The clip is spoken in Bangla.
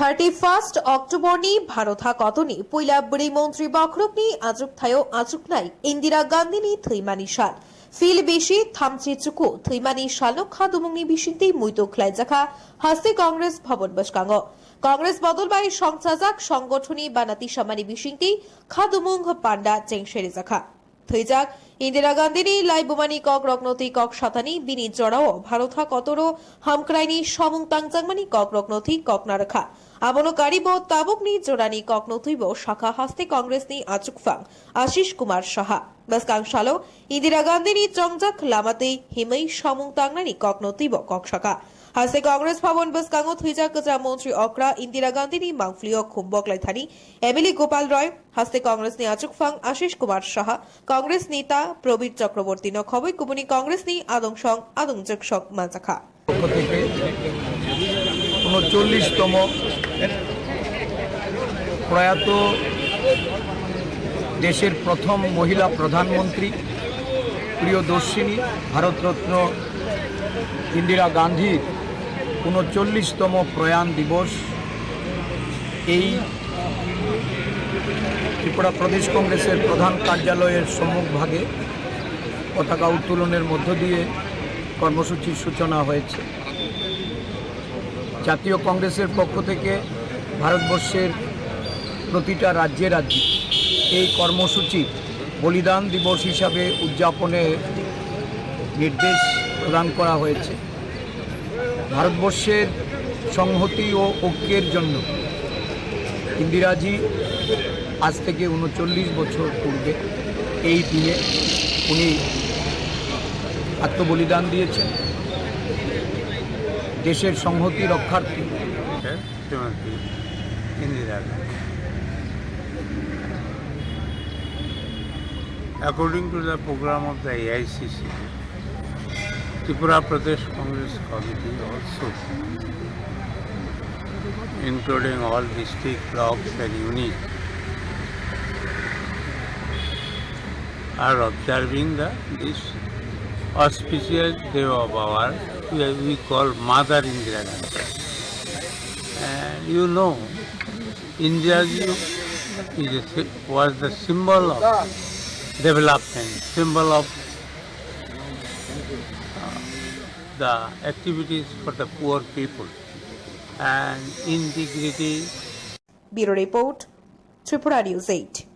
31 অক্টোবরনি ভারতা কতনি পয়লা বড়ি মন্ত্রী বখরকনি আজুক থায়ো আজুক নাই ইন্দিরা গান্ধীনি থৈমানি সাল ফিল বেশি থামচি চুকু থৈমানি সালক খাদুমুংনি বিশিন্তি মুইতো খ্লাইজাখা হাসতে কংগ্রেস ভবন বসকাঙ্গ কংগ্রেস বদলবাই সংচাজাক সংগঠনী বানাতি সামানি বিশিন্তি খাদুমুং পান্ডা চেংশেরি জাখা থৈজাক ইন্দিরা গান্ধীনি লাইবুমানি কক রকনতি কক শতানি বিনি জড়াও ভারতা কতরো হামক্রাইনি সমুং তাংজাংমানি কক রকনতি কক নারখা আমনো কারিব তাবুকনি জোড়ানি কক নথইব শাখা হাস্তে কংগ্রেসনি আচুকফাং আশিস কুমার সাহা বসকাং শালো ইন্দিরা গান্ধীনি চংজাক লামাতে হিমই সমুং তাংনানি কক নথইব কক শাখা হাসতে কংগ্রেস ভবন বসকাং থৈজাক গজা মন্ত্রী অকরা ইন্দিরা গান্ধীনি মাংফলিও খুম্বকলাইথানি এমএলএ গোপাল রয় হাসতে কংগ্রেসনি আচুকফাং আশিস কুমার সাহা কংগ্রেস নেতা প্রবীর চক্রবর্তী নখবই কুবনি কংগ্রেসনি আদংসং আদংজকসক মাজাখা থেকে 39তম প্রয়াত দেশের প্রথম মহিলা প্রধানমন্ত্রী প্রিয়দর্শিনী ভারতরত্ন ইন্দিরা গান্ধীর 39তম প্রয়াণ দিবস এই ত্রিপুরা প্রদেশ কংগ্রেসের প্রধান কার্যালয়ের সম্মুখভাগে পতাকা উত্তোলনের মধ্য দিয়ে কর্মসূচির সূচনা হয়েছে। জাতীয় কংগ্রেসের পক্ষ থেকে ভারতবর্ষের প্রতিটা রাজ্যে রাজ্যে এই কর্মসূচি বলিদান দিবস হিসাবে উদযাপনের নির্দেশ প্রদান করা হয়েছে। ভারতবর্ষের সংহতি ও ঐক্যের জন্য ইন্দিরাজি আজ থেকে 39 বছর পূর্বে এই দিনে উনি আত্মবলিদান দিয়েছেন দেশের সংহতি রক্ষার্থে। According to the program of the AICC, Tripura Pradesh Congress Committee also, including all district blocks and units, are observing this auspicious day of ours, we call Mother Indira Gandhi. And you know, Indira was the symbol of development, symbol of the activities for the poor people and integrity. Bureau Report, Tripura News 8.